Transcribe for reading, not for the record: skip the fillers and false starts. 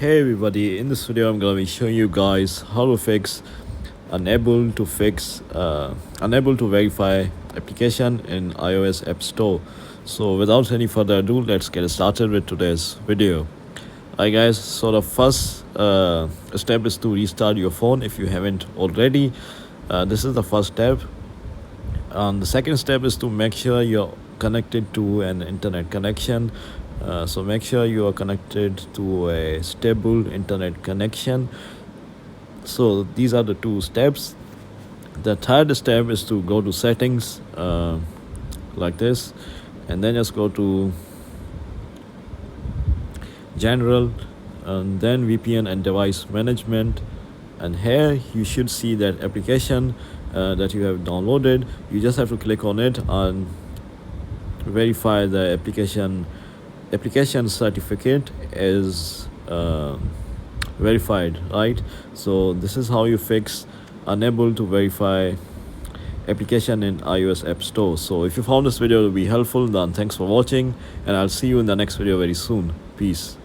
Hey everybody, in this video I'm gonna be showing you guys how to fix unable to verify application in iOS App Store. So without any further ado, let's get started with today's video. Alright guys, so the first step is to restart your phone if you haven't already. This is the first step. The second step is to make sure you're connected to an internet connection. So make sure you are connected to a stable internet connection. So these are the two steps. The third step is to go to settings like this, and then just go to general, and then VPN and device management. And here you should see that application that you have downloaded. You just have to click on it and verify the application certificate is verified, right? So this is how you fix unable to verify application in iOS App Store. So if you found this video to be helpful, then thanks for watching, and I'll see you in the next video very soon. Peace.